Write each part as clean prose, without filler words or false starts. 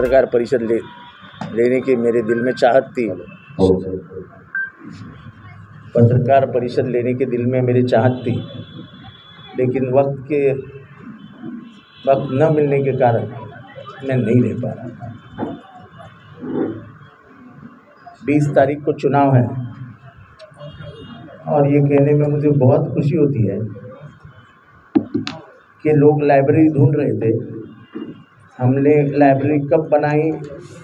पत्रकार परिषद लेने की मेरे दिल में चाहत थी। पत्रकार परिषद लेने के दिल में मेरी चाहत थी, लेकिन वक्त न मिलने के कारण मैं नहीं ले पा रहा था। 20 तारीख को चुनाव है और ये कहने में मुझे बहुत खुशी होती है कि लोग लाइब्रेरी ढूंढ रहे थे। हमने लाइब्रेरी कब बनाई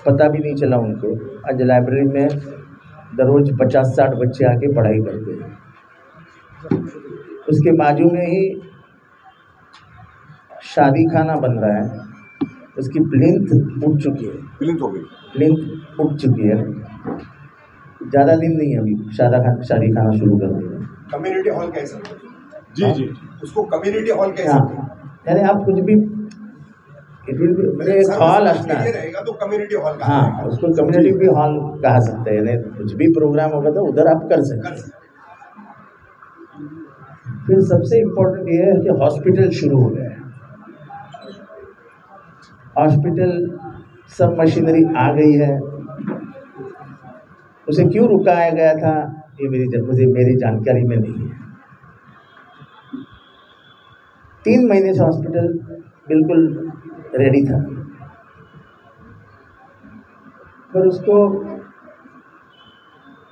पता भी नहीं चला उनको। आज लाइब्रेरी में दररोज 50-60 बच्चे आके पढ़ाई करते हैं। उसके बाजू में ही शादी खाना बन रहा है, उसकी प्लिंथ उठ चुकी है। प्लिंथ उठ चुकी है, ज़्यादा दिन नहीं है अभी शादी खाना शुरू कर देंगे। कम्युनिटी हॉल कैसा? जी उसको कम्युनिटी हॉल कैसा? यानी आप कुछ भी एक हॉल असना रहेगा तो कम्युनिटी हॉल का। हाँ, उसको कम्युनिटी भी हॉल कहा सकते हैं। यानी कुछ भी प्रोग्राम होगा तो उधर आप कर सकते हैं। फिर सबसे इम्पोर्टेंट ये है कि हॉस्पिटल शुरू हो गया है। हॉस्पिटल सब मशीनरी आ गई है। उसे क्यों रुकाया गया था ये मेरी जानकारी में नहीं है। 3 महीने से हॉस्पिटल बिल्कुल रेडी था, पर उसको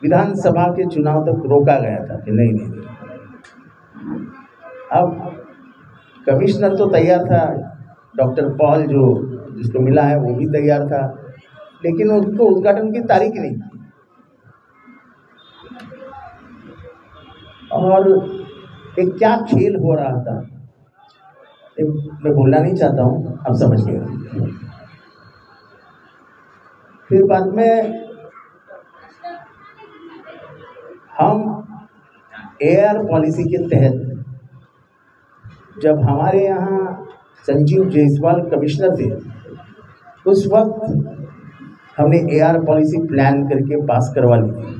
विधानसभा के चुनाव तक रोका गया था कि नहीं। अब कमिश्नर तो तैयार था, डॉक्टर पॉल जिसको मिला है वो भी तैयार था, लेकिन उसको उद्घाटन की तारीख नहीं। और एक क्या खेल हो रहा था मैं बोलना नहीं चाहता हूँ, आप समझ गए। फिर बाद में हम एआर पॉलिसी के तहत जब हमारे यहाँ संजीव जायसवाल कमिश्नर थे, उस वक्त हमने एआर पॉलिसी प्लान करके पास करवा ली थी।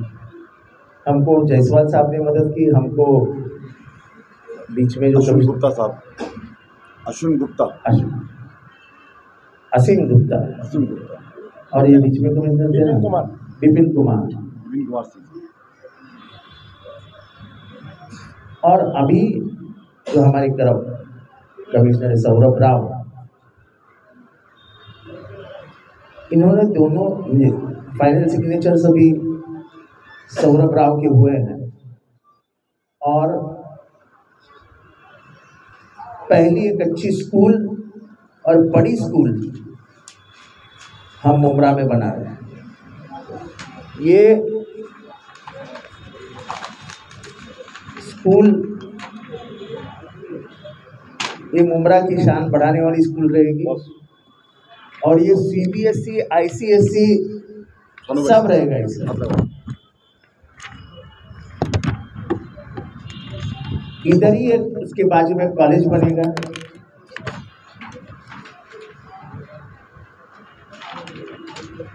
हमको जायसवाल साहब ने मदद की, हमको बीच में जो अश्विन गुप्ता साहब, असीम गुप्ता और ये बीच में कमिश्नर थे ना विपिन कुमार सिंह, और अभी जो हमारी तरफ कमिश्नर है सौरभ राव, इन्होंने दोनों फाइनल सिग्नेचर्स अभी सौरभ राव के हुए हैं। और पहली एक अच्छी स्कूल और बड़ी स्कूल हम मुमरा में बना रहे हैं। ये स्कूल मुमरा की शान बढ़ाने वाली स्कूल रहेगी और ये सीबीएसई आईसीएसई सब रहेगा इसमें। इधर ही एक उसके बाजू में कॉलेज बनेगा।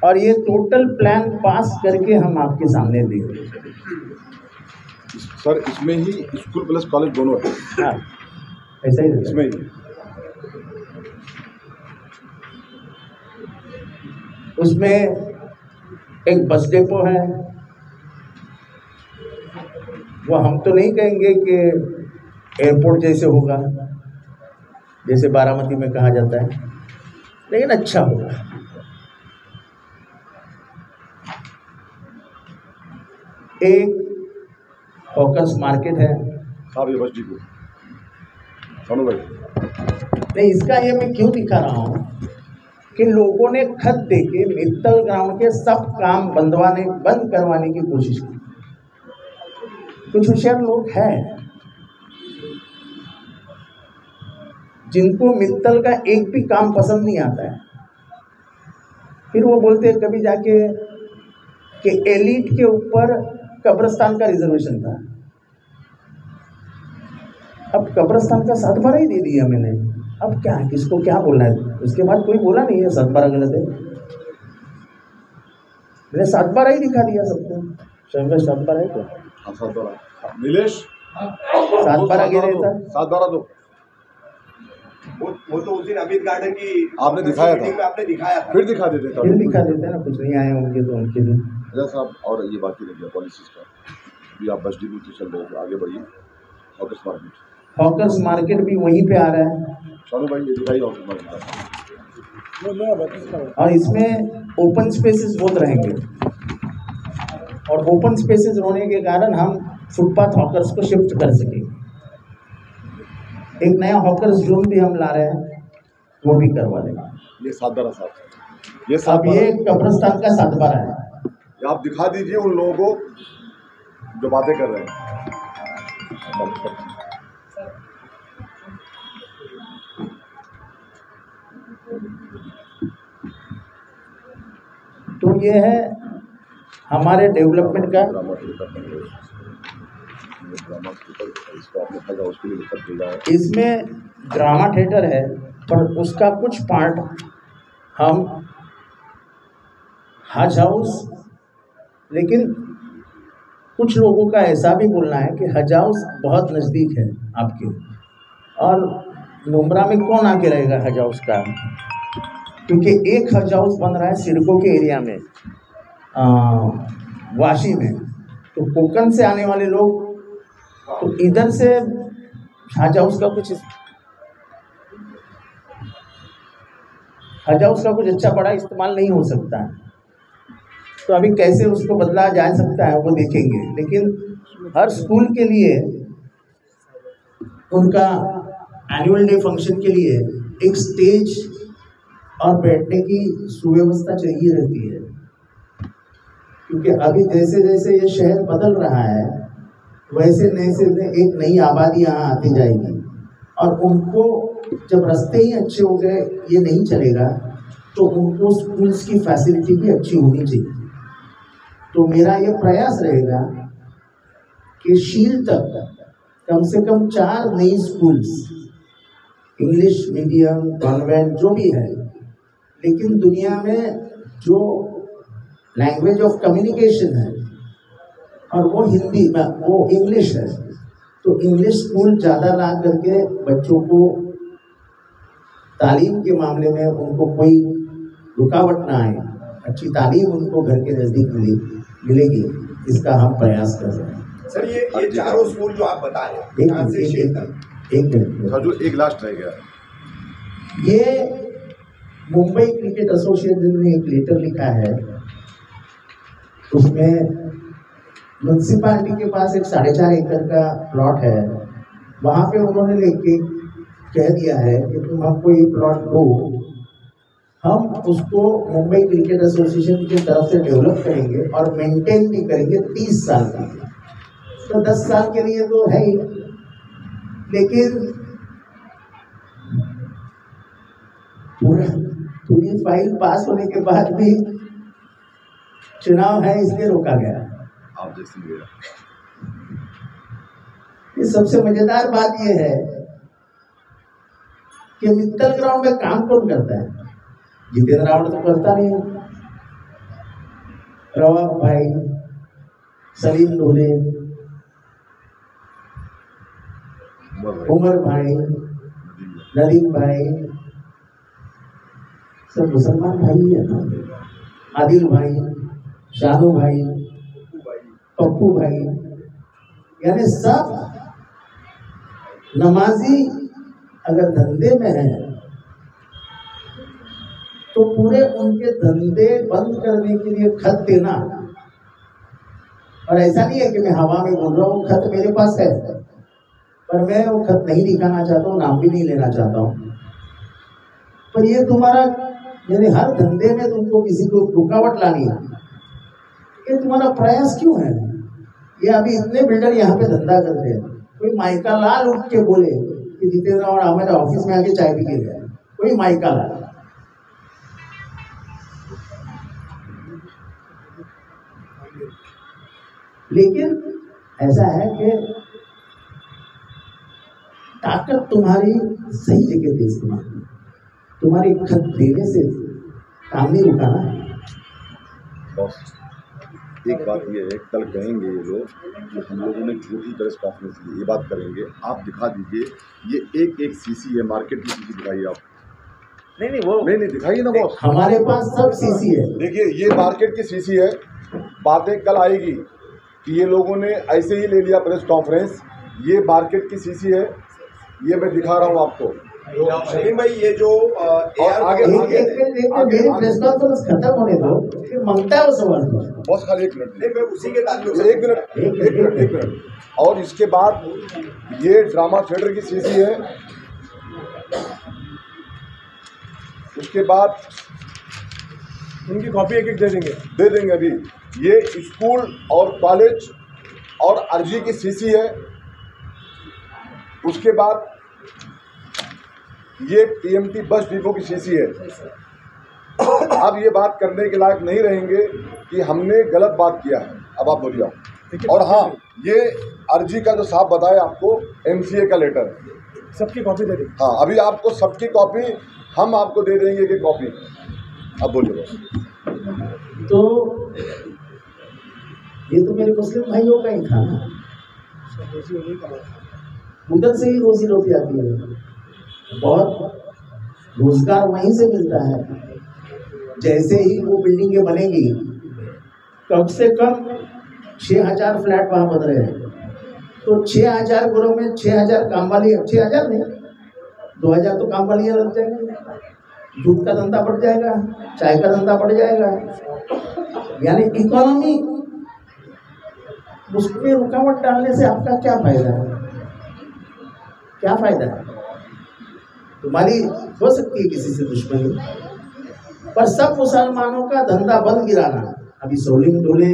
और ये टोटल प्लान पास करके हम आपके सामने दे रहे हैं। सर इसमें ही स्कूल प्लस कॉलेज दोनों है? हाँ, ऐसा ही इसमें ही। उसमें एक बस डेपो है। वो हम तो नहीं कहेंगे कि एयरपोर्ट जैसे होगा, जैसे बारामती में कहा जाता है, लेकिन अच्छा होगा। एक हॉकर्स मार्केट है। साहब ये बस जी को सोनू भाई नहीं, इसका ये मैं क्यों दिखा रहा हूँ कि लोगों ने खत देके मित्तल ग्राउंड के सब काम बंद करवाने की कोशिश की। कुछ होशियार लोग हैं जिनको मित्तल का एक भी काम पसंद नहीं आता है। फिर वो बोलते हैं कभी जाके कि एलिट के ऊपर कब्रिस्तान का रिजर्वेशन था। अब कब्रिस्तान का 7/12 ही दे दिया मैंने, अब क्या किसको क्या बोलना है। उसके बाद कोई बोला नहीं है 7/12 गलत है, मैंने 7/12 ही दिखा दिया सबको। शंकर 7/12 है क्या? 7/12 नीलेश 7/12 गिरे था 7/12 दो वो तो उस दिन अमित गार्डन की आपने दिखाया था। मीटिंग में आपने दिखाया था। फिर दिखा देते फिर दिखा देते हैं ना, कुछ नहीं आए होंगे तो उनके लिए। अच्छा साहब, और ये बाकी रह गया पॉलिसीज का, भी आप बस डिपो से चल रहे थे, आगे बढ़िए। हॉकर्स मार्केट, हॉकर्स मार्केट भी वहीं पे आ रहा है, चलो भाई ये दिखाइए हॉकर्स मार्केट। और इसमें ओपन स्पेसेस बहुत रहेंगे, और ओपन स्पेसेस होने के कारण हम फुटपाथ हॉकर्स को शिफ्ट कर सकेंगे। एक नया हॉकर्स जोन भी हम ला रहे हैं, वो भी करवा देंगे। ये सातबारा साहब, ये अब सातबारा, ये कब्रिस्तान का सातबारा है। ये आप दिखा दीजिए उन लोगों को जो बातें कर रहे हैं। तो ये है हमारे डेवलपमेंट का। इसमें ड्रामा थिएटर है, पर उसका कुछ पार्ट हम हज हाउस, लेकिन कुछ लोगों का ऐसा भी बोलना है कि हज हाउस बहुत नज़दीक है आपके, और नुब्रा में कौन आके रहेगा हज हाउस का, क्योंकि एक हज हाउस बन रहा है सिडको के एरिया में, वाशी में। तो कोकन से आने वाले लोग तो इधर से हज हाउस का कुछ अच्छा बड़ा इस्तेमाल नहीं हो सकता है। तो अभी कैसे उसको बदला जा सकता है वो देखेंगे, लेकिन हर स्कूल के लिए उनका एनुअल डे फंक्शन के लिए एक स्टेज और बैठने की सुव्यवस्था चाहिए रहती है, क्योंकि अभी जैसे जैसे ये शहर बदल रहा है वैसे एक नई आबादी यहाँ आती जाएगी, और उनको जब रास्ते ही अच्छे हो गए, ये नहीं चलेगा, तो उनको स्कूल्स की फैसिलिटी भी अच्छी होनी चाहिए। तो मेरा ये प्रयास रहेगा कि शील तक कम से कम 4 नई स्कूल्स, इंग्लिश मीडियम, कॉन्वेंट, जो भी है, लेकिन दुनिया में जो लैंग्वेज ऑफ कम्युनिकेशन है और वो हिंदी में, वो इंग्लिश है, तो इंग्लिश स्कूल ज़्यादा ला करके बच्चों को तालीम के मामले में उनको कोई रुकावट ना आए, अच्छी तालीम उनको घर के नज़दीक मिलेगी, इसका हम प्रयास कर रहे हैं। सर ये चारों स्कूल जो आप बता रहे हैं, एक मिनट, एक लास्ट रह गया। ये मुंबई क्रिकेट एसोसिएशन ने एक लेटर लिखा है, उसमें म्यूनसिपालिटी के पास एक 4.5 एकड़ का प्लॉट है, वहाँ पे उन्होंने लिख के कह दिया है कि तुम हमको ये प्लॉट दो, हम उसको मुंबई क्रिकेट एसोसिएशन की तरफ से डेवलप करेंगे और मेंटेन भी करेंगे 30 साल के लिए। तो 10 साल के लिए तो है ही, लेकिन पूरी फाइल पास होने के बाद भी चुनाव है इसलिए रोका गया। आप जैसे ये सबसे मजेदार बात ये है कि मित्तल ग्राउंड में काम कौन करता है? जितेंद्र रावण तो करता नहीं, रवा भाई, सलीम ढोले, उमर भाई, नदीम भाई, सब मुसलमान भाई है ना, आदिल भाई, शानू भाई, पप्पू भाई, यानी सब नमाजी अगर धंधे में है तो पूरे उनके धंधे बंद करने के लिए खत देना, और ऐसा नहीं है कि मैं हवा में बोल रहा हूँ, खत मेरे पास है, पर मैं वो खत नहीं दिखाना चाहता हूँ, नाम भी नहीं लेना चाहता हूँ। पर ये तुम्हारा, यानी हर धंधे में तुमको किसी को रुकावट लानी है, ये तुम्हारा प्रयास क्यों है? ये अभी इतने बिल्डर यहाँ पे धंधा करते हैं, कोई माइका लाल उठ के बोले कि जितेंद्र रावण हमारे ऑफिस में आके चाय पी के गया, कोई माइका लाल। लेकिन ऐसा है कि ताकत तुम्हारी सही जगह पे इस्तेमाल, तुम्हारी खत देने से काम नहीं रुका ना। एक बात ये है, कल कहेंगे ये लोग कि हम लोगों ने झूठी प्रेस कॉन्फ्रेंस ली, ये बात करेंगे। आप दिखा दीजिए ये एक सीसी है, मार्केट की सीसी दिखाइए आप। नहीं दिखाइए ना बॉस। हमारे पास सब सीसी है। देखिए ये मार्केट की सीसी है। बातें कल आएगी कि ये लोगों ने ऐसे ही ले लिया प्रेस कॉन्फ्रेंस। ये मार्केट की सीसी है, ये मैं दिखा रहा हूँ आपको। शमीम भाई, ये जो आगे मेरी प्रेस कॉन्फ्रेंस खत्म होने दो, फिर मांगता है वो सवाल। बॉस खाली एक मिनट, मैं उसी के ताल्लुक से एक मिनट। और इसके बाद ये ड्रामा थिएटर की सीसी है। उसके बाद उनकी कॉपी एक दे देंगे अभी। ये स्कूल और कॉलेज और अर्जी की सीसी है। उसके बाद ये टीएमटी बस डिपो की सीसी है। अब ये बात करने के लायक नहीं रहेंगे कि हमने गलत बात किया है। अब आप बोलिए। और हाँ, ये अर्जी का जो साहब बताया आपको, एमसीए का लेटर, सबकी कॉपी दे देंगे। हाँ, अभी आपको सबकी कॉपी हम आपको दे देंगे कि कॉपी। अब बोलिए बस। तो ये तो मेरे मुस्लिम भाइयों का ही था ना, उधर से ही रोजी रोटी आती है, बहुत रोजगार वहीं से मिलता है। जैसे ही वो बिल्डिंगें बनेगी, कम से कम 6000 फ्लैट वहाँ बन रहे हैं, तो 6000 घरों में 6000 काम वाली, 6000 नहीं 2000 तो काम वालियाँ लग जाएंगी। दूध का धंधा बढ़ जाएगा, चाय का धंधा बढ़ जाएगा, यानी इकोनॉमी। उसमें रुकावट डालने से आपका क्या फायदा है? क्या फायदा है? तुम्हारी हो सकती है किसी से दुश्मनी, पर सब मुसलमानों का धंधा बंद गिराना। अभी सोलिंग डोले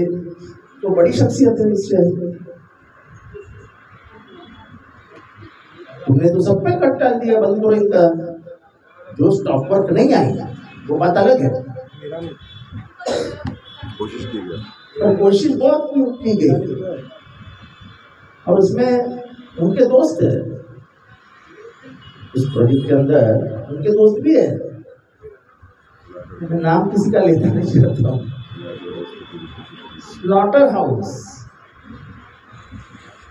तो बड़ी शख्सियत है इस शहर में, तुमने तो सब पे कट डाल दिया बंद करो इनका। जो स्टॉप वर्क नहीं आएगा वो बात अलग है, कोशिश की गई, और कोशिश बहुत की गई, और उसमें उनके दोस्त है, इस प्रोजेक्ट के अंदर उनके दोस्त भी है। मैं नाम किसी का लेता नहीं चाहता हूँ। स्लॉटर हाउस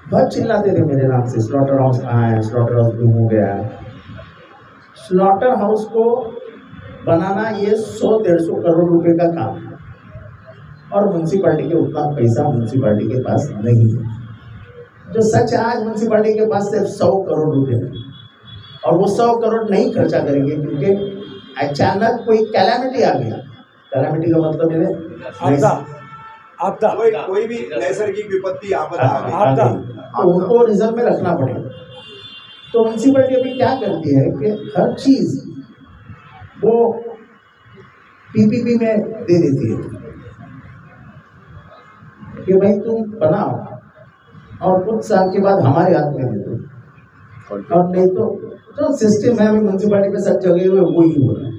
बहुत चिल्लाते थे मेरे नाम से, स्लॉटर हाउस कहाँ है, स्लॉटर हाउस गुम हो गया। स्लॉटर हाउस को बनाना ये 100-150 करोड़ रुपए का काम है, और म्यूनसिपालिटी के उतना पैसा म्यूनसिपालिटी के पास नहीं है। जो सच है, आज म्यूनसिपालिटी के पास सिर्फ 100 करोड़ रुपए है, और वो 100 करोड़ नहीं खर्चा करेंगे क्योंकि अचानक कोई कैलामिटी आ गया। कैलामिटी का मतलब है आपदा, कोई भी नैसर्गिक विपत्ति आपदा आ गई, तो उनको रिजर्व में रखना पड़ेगा। तो म्यूनसिपलिटी अभी क्या करती है कि हर चीज वो पीपीपी में दे देती है कि भाई तुम बनाओ और कुछ साल के बाद हमारे हाथ में दे दो, और नहीं तो जो सिस्टम है म्यूनसिपलिटी में सब जगह हुए वो ही हो रहा है।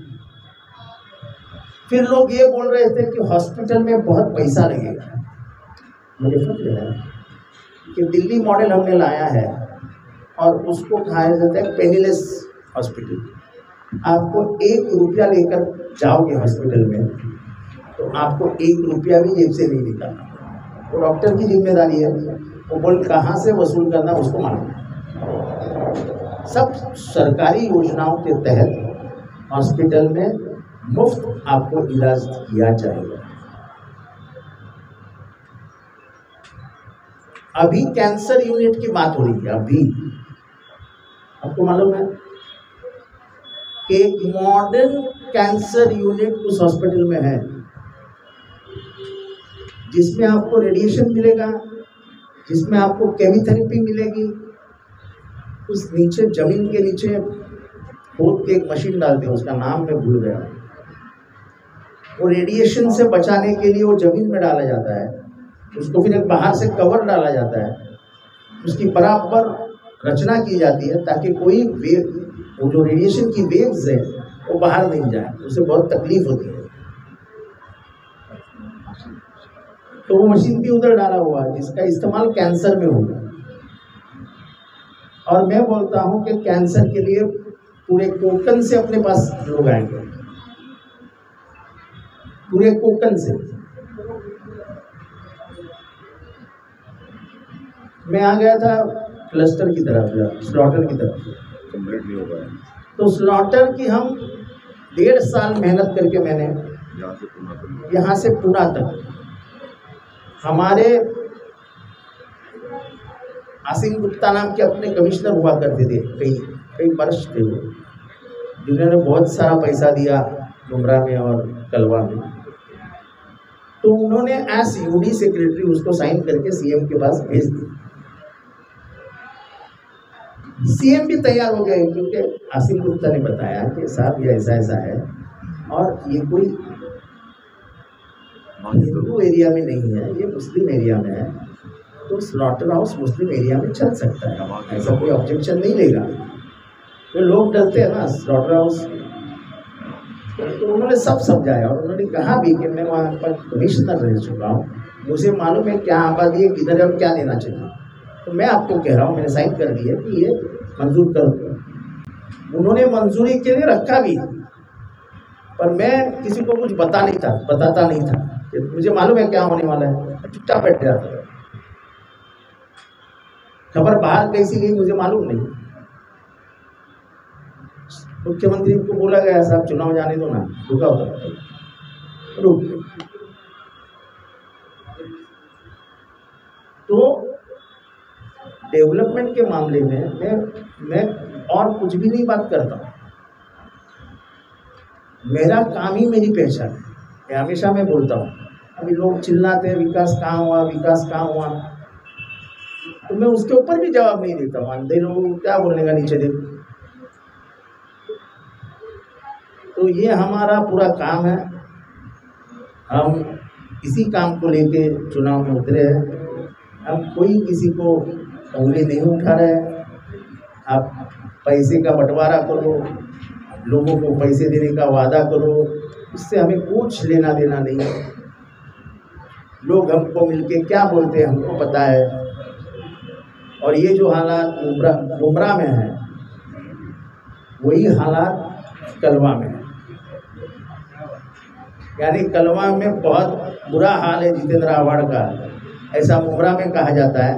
फिर लोग ये बोल रहे थे कि हॉस्पिटल में बहुत पैसा लगेगा। मुझे फिक्र है कि दिल्ली मॉडल हमने लाया है और उसको कहा जाता है पेनीलेस हॉस्पिटल। आपको 1 रुपया लेकर जाओगे हॉस्पिटल में तो आपको 1 रुपया भी जेब से नहीं निकालना, वो डॉक्टर की जिम्मेदारी है। वो बोल कहाँ से वसूल करना उसको मालूम। सब सरकारी योजनाओं के तहत हॉस्पिटल में मुफ्त आपको इलाज किया जाएगा। अभी कैंसर यूनिट की बात हो रही है। अभी आपको मालूम है कि एक मॉडर्न कैंसर यूनिट उस हॉस्पिटल में है जिसमें आपको रेडिएशन मिलेगा, जिसमें आपको केमोथेरेपी मिलेगी। उस नीचे जमीन के नीचे खोद के एक मशीन डालते हैं, उसका नाम मैं भूल गया। वो रेडिएशन से बचाने के लिए वो जमीन में डाला जाता है, उसको फिर एक बाहर से कवर डाला जाता है, उसकी बराबर रचना की जाती है ताकि कोई वेव, वो जो रेडिएशन की वेव्स है वो बाहर नहीं जाए, उसे बहुत तकलीफ होती है। तो वो मशीन भी उधर डाला हुआ है जिसका इस्तेमाल कैंसर में होगा। और मैं बोलता हूं कि कैंसर के लिए पूरे कोकन से अपने पास लोग आएंगे, पूरे कोकन से। मैं आ गया था क्लस्टर की तरफ, स्लॉटर की तरफ, कंप्लीट नहीं हो पाया। तो स्लॉटर की हम 1.5 साल मेहनत करके मैंने यहाँ से पुणे तक, हमारे आसिम गुप्ता नाम के अपने कमिश्नर हुआ करते थे, कई वर्ष थे वो, जिन्होंने बहुत सारा पैसा दिया डुमरा में और कलवा में। तो उन्होंने एस यूडी सेक्रेटरी उसको साइन करके सीएम के पास भेज दिया। सीएम भी तैयार हो गए, क्योंकि आसिम गुप्ता ने बताया कि साहब ये ऐसा ऐसा है और ये कोई हिंदू एरिया में नहीं है, ये मुस्लिम एरिया में है, तो स्लॉटर हाउस मुस्लिम एरिया में चल सकता है, ऐसा कोई ऑब्जेक्शन नहीं लेगा। तो लोग डरते हैं ना स्लॉटर हाउस। तो उन्होंने सब समझाया और उन्होंने कहा भी कि मैं वहाँ पर कमिश्नर रह चुका हूँ, मुझे मालूम है क्या आबादी है, किधर है और क्या लेना चाहिए। तो मैं आपको कह रहा हूँ, मैंने साइन कर दिया कि ये मंजूर करो। उन्होंने मंजूरी के लिए रखा भी, पर मैं किसी को कुछ बताता नहीं था कि मुझे मालूम है क्या होने वाला है, चुपचाप बैठ गया था। खबर बाहर कैसी गई मुझे मालूम नहीं। मुख्यमंत्री को बोला गया साहब चुनाव जाने दो ना, रुका होता रुक। तो डेवलपमेंट के मामले में मैं और कुछ भी नहीं बात करता हूँ, मेरा काम ही मेरी पहचान है, ये हमेशा मैं बोलता हूँ। अभी लोग चिल्लाते हैं विकास कहाँ हुआ, विकास कहाँ हुआ, तो मैं उसके ऊपर भी जवाब नहीं देता हूँ। अंधे लोगों को क्या बोलने का नीचे देखो। तो ये हमारा पूरा काम है, हम इसी काम को लेके चुनाव में उतरे हैं। हम कोई किसी को उंगली नहीं उठा रहे हैं। आप पैसे का बंटवारा करो, लोगों को पैसे देने का वादा करो, इससे हमें कुछ लेना देना नहीं है। लोग हमको मिलके क्या बोलते हैं हमको पता है। और ये जो हालात डुमरा में है, वही हालात कलवा में है। यानी कलवा में बहुत बुरा हाल है जितेंद्र आव्हाड का, ऐसा मुमरा में कहा जाता है,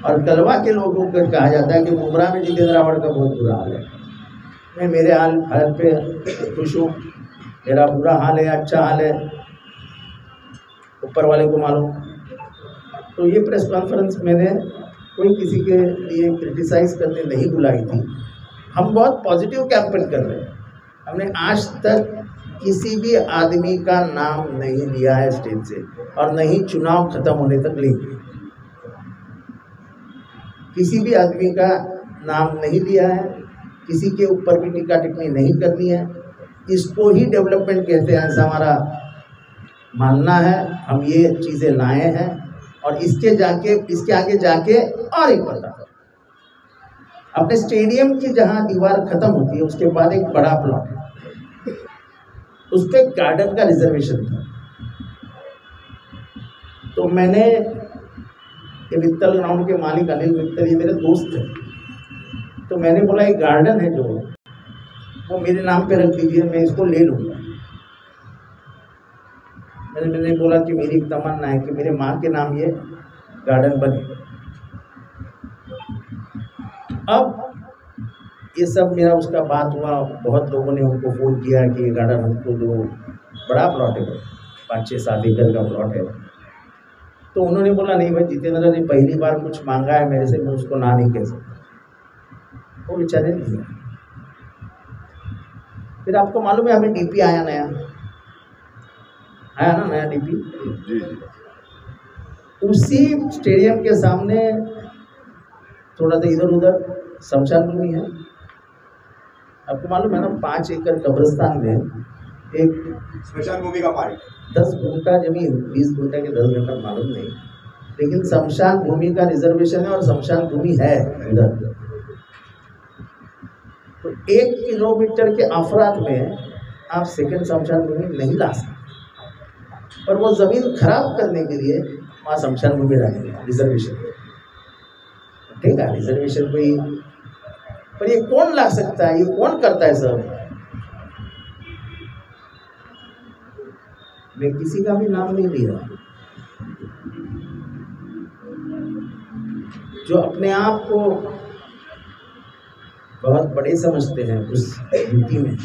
और कलवा के लोगों को कहा जाता है कि मुमरा में जितेंद्र आव्हाड का बहुत बुरा हाल है। मैं मेरे हाल पे खुश हूँ, मेरा बुरा हाल है अच्छा हाल है ऊपर वाले को मालूम। तो ये प्रेस कॉन्फ्रेंस मैंने कोई किसी के लिए क्रिटिसाइज करने नहीं बुलाई थी। हम बहुत पॉजिटिव कैंपेन कर रहे हैं। हमने आज तक किसी भी आदमी का नाम नहीं लिया है स्टेज से, और नहीं चुनाव खत्म होने तक लेंगे। किसी भी आदमी का नाम नहीं लिया है, किसी के ऊपर भी टीका टिप्पणी नहीं करनी है। इसको ही डेवलपमेंट कहते हैं, ऐसा हमारा मानना है। हम ये चीज़ें लाए हैं और इसके आगे जाके और एक पता, अपने स्टेडियम की जहाँ दीवार खत्म होती है उसके बाद एक बड़ा प्लॉट है, उस पर गार्डन का रिजर्वेशन था। तो मैंने ये मित्तल ग्राउंड के मालिक अनिल मित्तल, ये मेरे दोस्त हैं, तो मैंने बोला एक गार्डन है जो वो मेरे नाम पे रख दीजिए, मैं इसको ले लूँगा। मैंने बोला कि मेरी एक तमन्ना है कि मेरे माँ के नाम ये गार्डन बने। अब ये सब मेरा उसका बात हुआ, बहुत लोगों ने उनको फ़ोन किया कि ये गार्डन हमको दो, बड़ा प्लॉट है, 5-6-7 एकड़ का प्लॉट है। तो उन्होंने बोला नहीं भाई, जितेंद्र ने पहली बार कुछ मांगा है मेरे से, मैं उसको ना नहीं कह सकता। वो बेचारे नहीं है। फिर आपको मालूम है हमें डीपी आया नया, आया ना नया डीपी जी। उसी स्टेडियम के सामने थोड़ा सा इधर उधर शमशान भूमि है। आपको मालूम है ना 5 एकड़ कब्रिस्तान में एक स्मशान भूमि का पार्ट, 10 गुंठा जमीन, 20 गुंठा के 10 गुंठा मालूम नहीं, लेकिन शमशान भूमि का रिजर्वेशन है और शमशान भूमि है उधर। तो 1 किलोमीटर के अफराद में आप सेकंड शमशान भूमि नहीं ला सकते, पर वो जमीन खराब करने के लिए वहाँ शमशान भूमि डालेंगे रिजर्वेशन। ठीक है, रिजर्वेशन कोई, पर ये कौन ला सकता है, ये कौन करता है सब? मैं किसी का भी नाम नहीं ले रहा। जो अपने आप को बहुत बड़े समझते हैं उस ड्यूटी में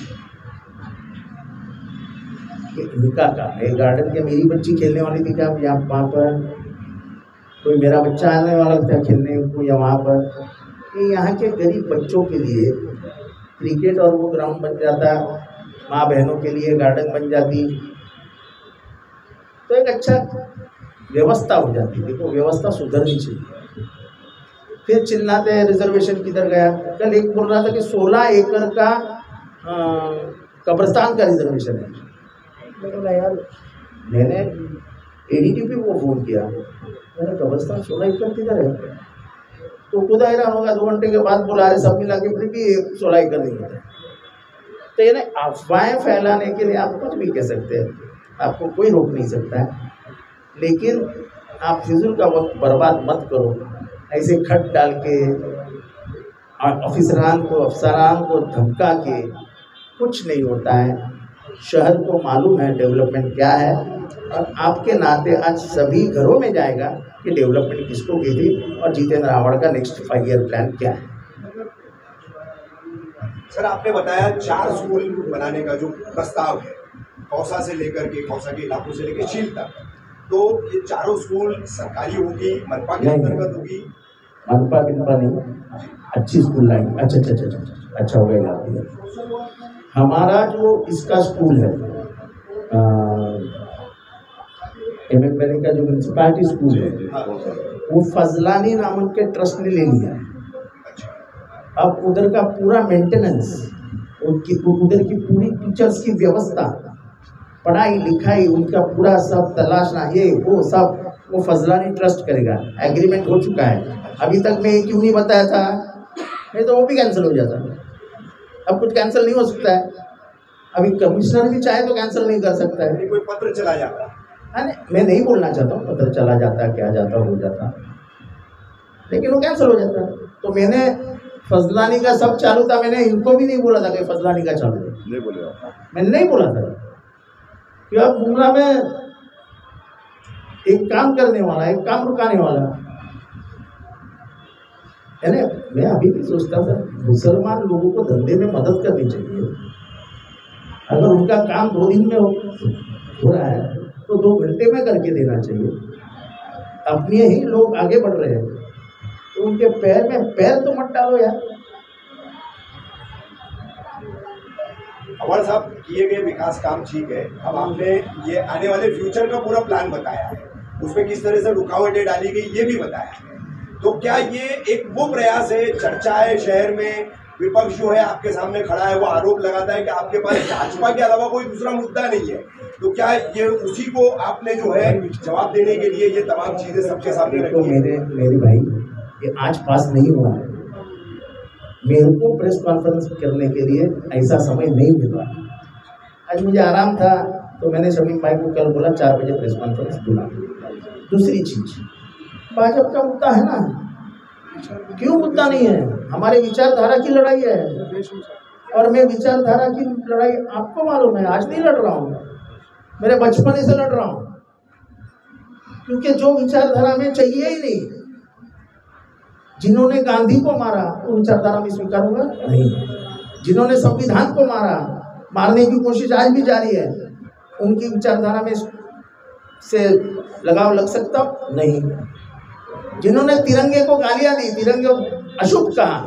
कि इनका काम है। गार्डन के मेरी बच्ची खेलने वाली थी क्या यहाँ वहाँ पर, कोई मेरा बच्चा आने वाला था खेलने को या वहाँ पर, कि यहाँ के गरीब बच्चों के लिए क्रिकेट और वो ग्राउंड बन जाता, माँ बहनों के लिए गार्डन बन जाती, तो एक अच्छा व्यवस्था हो जाती। देखो व्यवस्था सुधरनी चाहिए। फिर चिल्लाते हैं रिजर्वेशन किधर गया। कल एक बोल रहा था कि 16 एकड़ का कब्रिस्तान का रिजर्वेशन है। यार मैंने एडीटीपी को फ़ोन किया, मैंने कब्रिस्तान 16 एकड़ किधर है, तो खुद हैरान होगा। 2 घंटे के बाद बुला रहे सब मिला के, फिर भी 16 एकड़ नहीं होता। तो ये ना अफवाहें फैलाने के लिए आप कुछ भी कह सकते हैं, आपको कोई रोक नहीं सकता है, लेकिन आप फिजूल का वक्त बर्बाद मत करो। ऐसे खट डाल के अफसरान को धमका के कुछ नहीं होता है। शहर को मालूम है डेवलपमेंट क्या है, और आपके नाते आज सभी घरों में जाएगा कि डेवलपमेंट किसको की थी और जितेंद्र आव्हाड का नेक्स्ट 5 ईयर प्लान क्या है। सर आपने बताया 4 स्कूल बनाने का जो प्रस्ताव है, कौसा से लेकर के कौसा के इलाकों से लेकर चील तक, तो ये चारों स्कूल सरकारी होगी, मनपा के अंतर्गत होगी? मनपा नहीं, अच्छी स्कूल लाएंगे। अच्छा हो गया। हमारा जो इसका स्कूल है एमएन वैली का जो म्यूनसिपालिटी स्कूल है, वो फजलानी नामक के ट्रस्ट ने ले लिया है। अब उधर का पूरा मेंटेनेंस, उधर की पूरी टीचर्स की व्यवस्था, पढ़ाई लिखाई, उनका पूरा सब तलाशना, ये वो सब वो फजलानी ट्रस्ट करेगा। एग्रीमेंट हो चुका है। अभी तक मैं क्यों नहीं बताया था, नहीं तो वो भी कैंसिल हो जाता। अब कुछ कैंसिल नहीं हो सकता है। अभी कमिश्नर भी चाहे तो कैंसिल नहीं कर सकता है। कोई पत्र चला जाता है, मैं नहीं बोलना चाहता हूँ पत्र चला जाता, क्या जाता, हो जाता, लेकिन वो कैंसिल हो जाता है। तो मैंने फजलानी का सब चालू था, मैंने इनको भी नहीं बोला था कि फजलानी का चालू है, नहीं बोले, मैंने नहीं बोला था कि अब मुंगला में एक काम करने वाला, एक काम रुकाने वाला है ना। मैं अभी भी सोचता था मुसलमान लोगों को धंधे में मदद करनी चाहिए। अगर उनका काम 2 दिन में हो रहा है तो 2 घंटे में करके देना चाहिए। अपने ही लोग आगे बढ़ रहे हैं तो उनके पैर में पैर तो मत डालो यार। आव्हाड साहब, किए गए विकास काम ठीक है, अब आपने ये आने वाले फ्यूचर का पूरा प्लान बताया है, उसमें किस तरह से रुकावटें डाली गई ये भी बताया है। तो क्या ये एक वो प्रयास है, चर्चा है शहर में, विपक्ष जो है आपके सामने खड़ा है, वो आरोप लगाता है कि आपके पास भाजपा के अलावा कोई दूसरा मुद्दा नहीं है, तो क्या ये उसी को आपने जो है जवाब देने के लिए ये तमाम चीजें सबके सामने रखी है? मेरे भाई, ये आज पास नहीं हुआ है। मेरे को प्रेस कॉन्फ्रेंस करने के लिए ऐसा समय नहीं मिला। आज मुझे आराम था तो मैंने शमीम भाई को कल बोला 4 बजे प्रेस कॉन्फ्रेंस बुला। दूसरी चीज, भाजपा का मुद्दा है ना, क्यों मुद्दा नहीं है? हमारे विचारधारा की लड़ाई है, और मैं विचारधारा की लड़ाई आपको मालूम है, आज नहीं लड़ रहा हूँ, मेरे बचपन से लड़ रहा हूँ, क्योंकि जो विचारधारा में चाहिए ही नहीं। जिन्होंने गांधी को मारा वो विचारधारा में स्वीकारूंगा नहीं। जिन्होंने संविधान को मारने की कोशिश आज भी जारी है, उनकी विचारधारा में से लगाव लग सकता नहीं। जिन्होंने तिरंगे को गालियां दी, तिरंगे को अशुभ कहा,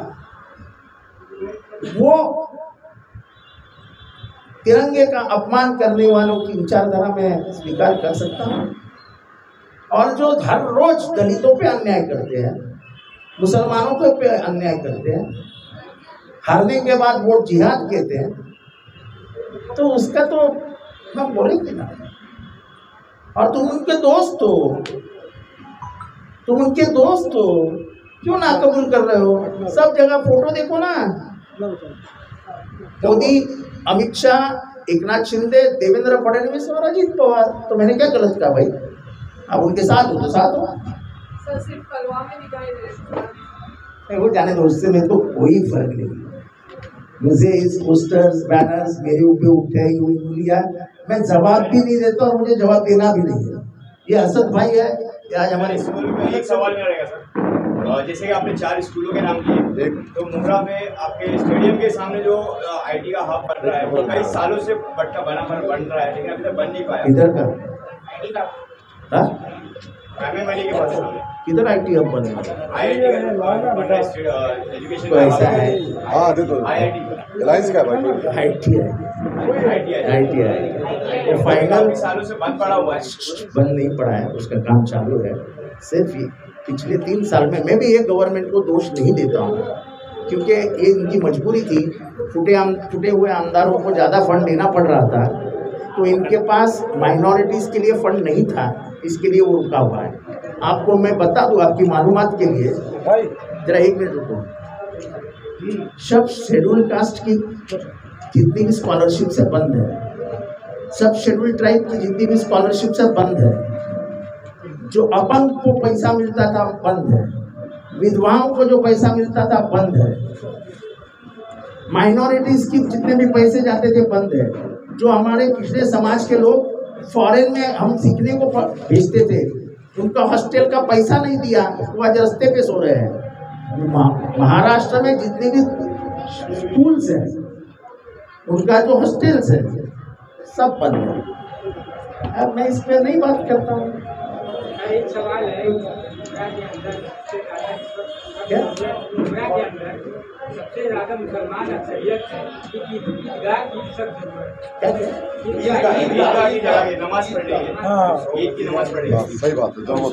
वो तिरंगे का अपमान करने वालों की विचारधारा में स्वीकार कर सकता हूं। और जो हर रोज दलितों पे अन्याय करते हैं, मुसलमानों पे अन्याय करते हैं, हारने के बाद वोट जिहाद कहते हैं, तो उसका तो हम बोलेंगे ना। और तुम उनके दोस्त हो, क्यों ना कबूल कर रहे हो? सब जगह फोटो देखो ना, मोदी, अमित शाह, एकनाथ शिंदे, देवेंद्र फडणवीस और अजीत पवार। तो मैंने क्या गलत कहा भाई? अब उनके साथ हो तो साथ हो। सर सिर्फ कलवा में दिखाई दे रहे, वो जाने दो, उससे मेरे को कोई फर्क नहीं। मुझे इस पोस्टर्स बैनर्स मेरे ऊपर उठे लिया, मैं जवाब भी नहीं देता और मुझे जवाब देना भी नहीं है। ये असद भाई है, ये आज हमारे एक सवाल रहेगा सर। जैसे कि आपने 4 स्कूलों के नाम लिए, तो मुंद्रा में आपके स्टेडियम के सामने जो आईटी का हब बन रहा है वो कई सालों से बन रहा है, लेकिन अभी तक बन नहीं पाया। किधर का रामेमणि के पास किधर आईटी हब बन रहा है? एजुकेशन तो ऐसा है, हाँ दे दो, रिलायंस का है भाई, आईटी है, वो फाइनल सालों से बंद पड़ा हुआ है। बंद नहीं पड़ा है, उसका काम चालू है। सिर्फ पिछले 3 साल में मैं भी ये गवर्नमेंट को दोष नहीं देता हूँ, क्योंकि ये इनकी मजबूरी थी। फुटे हुए आमदारों को ज़्यादा फंड देना पड़ रहा था, तो इनके पास माइनॉरिटीज़ के लिए फंड नहीं था, इसके लिए वो रुका हुआ है। आपको मैं बता दूं आपकी मालूमात के लिए, जरा 1 मिनट रुको। सब शेड्यूल कास्ट की जितनी भी स्कॉलरशिप से बंद है, सब शेड्यूल ट्राइब की जितनी भी स्कॉलरशिप से बंद है, जो अपंग को पैसा मिलता था बंद है, विधवाओं को जो पैसा मिलता था बंद है, माइनॉरिटीज की जितने भी पैसे जाते थे बंद है, जो हमारे पिछड़े समाज के लोग फॉरेन में हम सीखने को भेजते थे, उनका हॉस्टल का पैसा नहीं दिया, वो आज रास्ते पे सो रहे हैं। महाराष्ट्र में जितने भी स्कूल्स हैं, उनका जो हॉस्टल्स है सब बंद है। अब मैं इस पर नहीं बात करता हूँ। एक सवाल है, क्या? सबसे ज्यादा मुसलमान अक्सरियत है, ईदगाह की सख्त नमाज पढ़ रही है, ईद की नमाज पढ़ रही है। सही बात है, दोनों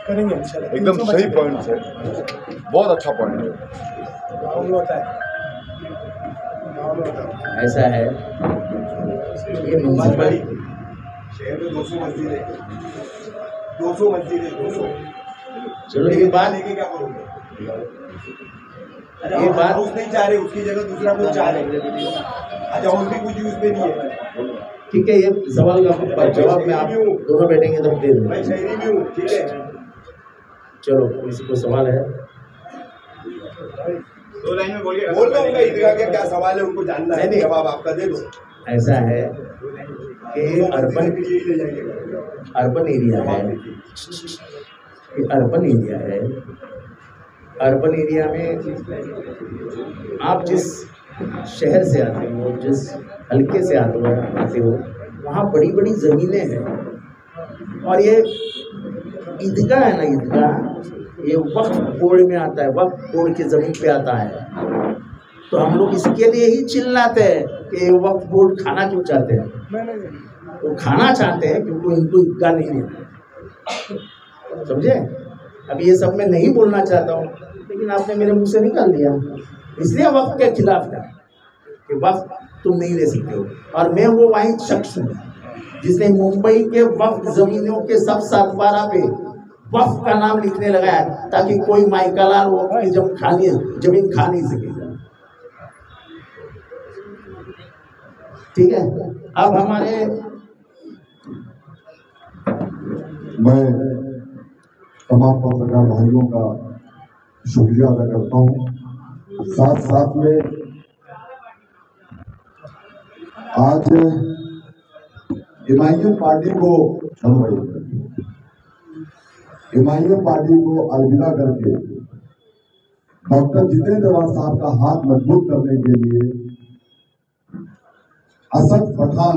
करेंगे एकदम सही पॉइंट है, बहुत अच्छा पॉइंट है। गाँव में होता है, ऐसा है, ये म्यूनसिपल शहर में 200 मस्जिद है, 200 मस्जिद है, 200। चलो ये बात लेके क्या करोगे? ये बात हाउस नहीं चाह रहे, उसकी जगह दूसरा कुछ चाह रहे। अच्छा, हाउस भी कुछ यूज पे नहीं है। ठीक है, ये सवाल का जवाब में आप दोनों बैठेंगे तब दे मैं दूँगा। शहरी भी हूँ, ठीक है। चलो, किसी को सवाल है? 2 लाइन में बोलिए। बोल दो उनका ईदगाह का क्या सवाल है, उनको जानना है, नहीं। जवाब आपका दे दो। ऐसा है कि अर्बन एरिया है, ये अर्बन एरिया है। अर्बन एरिया में आप जिस शहर से आते हो, जिस हल्के से आते हो, वहाँ बड़ी बड़ी ज़मीनें हैं। और ये ईदगाह है ना, ईदगाह ये वक्फ बोर्ड में आता है, वक्फ बोर्ड की ज़मीन पे आता है। तो हम लोग इसके लिए ही चिल्लाते हैं कि वक्फ बोर्ड खाना क्यों चाहते हैं। वो खाना चाहते हैं क्योंकि इनको ईदगाह नहीं देना, समझे। अब ये सब मैं नहीं बोलना चाहता हूँ, लेकिन आपने मेरे मुंह से निकाल दिया, इसलिए वक्फ के खिलाफ था कि वक्फ तुम नहीं ले सकते हो। और मैं वो वाहिद शख्स हूँ जिसने मुंबई के वक्फ ज़मीनों के सब 7/12 पे वक्फ का नाम लिखने लगाया, ताकि कोई माइकालाल वो अपनी जमीन खा नहीं सके। ठीक है, अब हमारे मैं तमाम पत्रकार भाइयों का शुक्रिया अदा करता हूँ। साथ साथ में आज एमआईएम पार्टी को अलविदा करके डॉक्टर जितेंद्र आवाड साहब का हाथ मजबूत करने के लिए असद पठान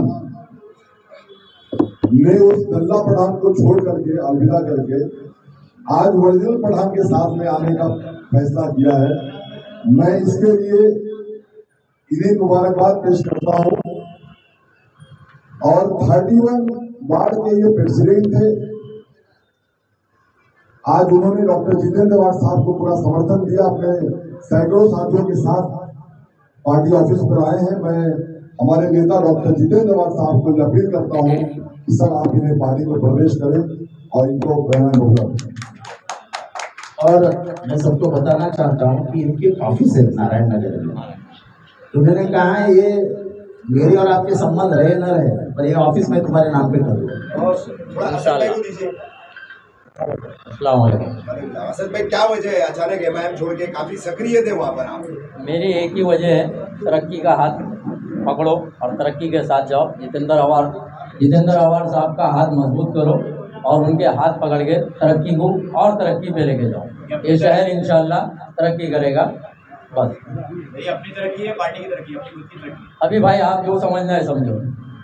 ने उस गल्ला पठान को छोड़ करके अलविदा करके आज ओरिजिनल पठान के साथ में आने का फैसला किया है। मैं इसके लिए इन्हें मुबारकबाद पेश करता हूं। और 31 वार्ड के ये प्रेसिडेंट थे, आज उन्होंने डॉक्टर जितेंद्र आवाड साहब को पूरा समर्थन दिया, अपने सैकड़ों साथियों के साथ पार्टी ऑफिस पर आए हैं। मैं हमारे नेता डॉक्टर जितेंद्र आवाड साहब को अपील करता हूं कि सर आप इन्हें पार्टी में प्रवेश करें और इनको प्रेरणा होगा। और मैं सबको बताना चाहता हूँ कि इनके ऑफिस है नारायण नगर में, उन्होंने कहा है ये मेरे और आपके संबंध रहे न रहे, पर ये ऑफिस में तुम्हारे नाम पे कर दूँगा। अस्सलाम वालेकुम। असद भाई, क्या वजह है अचानक एमआईएम छोड़ के काफी सक्रिय थे वहाँ पर आप? मेरी एक ही वजह है, तरक्की का हाथ पकड़ो और तरक्की के साथ जाओ। जितेंद्र आवाड साहब का हाथ मजबूत करो और उनके हाथ पकड़ के तरक्की को और तरक्की पे लेके जाओ। ये शहर इंशाल्लाह तरक्की करेगा। बस ये अपनी तरक्की है, पार्टी की तरक्की, अपनी खुद की तरक्की। अभी भाई आप जो समझना है समझो,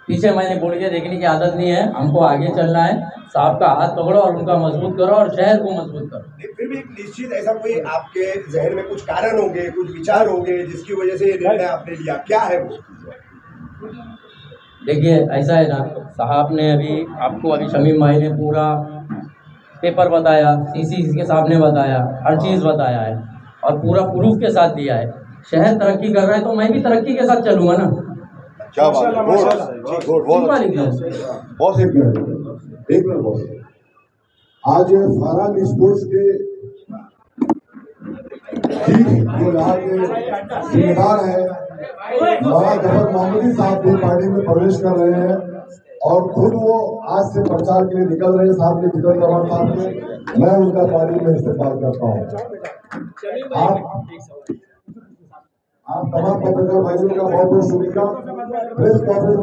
पीछे मैंने बोल के देखने की आदत नहीं है, हमको आगे चलना है। साहब का हाथ पकड़ो और उनका मजबूत करो और शहर को मजबूत करो। फिर भी एक निश्चित ऐसा कोई आपके जहन में कुछ कारण होंगे, कुछ विचार होंगे जिसकी वजह से ये निर्णय आपने लिया, क्या है वो? देखिए ऐसा है ना, साहब ने अभी शमीम भाई ने पूरा पेपर बताया, सीसी के सामने बताया, हर चीज़ बताया है और पूरा प्रूफ के साथ दिया है। शहर तरक्की कर रहा है तो मैं भी तरक्की के साथ चलूँगा ना। क्या बात है, बहुत एक मिनट बॉस। आज फारहान स्पोर्ट्स के जो यहाँ के जिम्मेदार है मौलाना जफर मोहम्मदी साहब भी पार्टी में प्रवेश कर रहे हैं और खुद वो आज से प्रचार के लिए निकल रहे हैं साहब के जितेंद्र रमन साहब के। मैं उनका पार्टी में इस्तेमाल करता हूँ। आप तमाम पत्रकार भाइयों का बहुत बहुत शुक्रिया। Press conference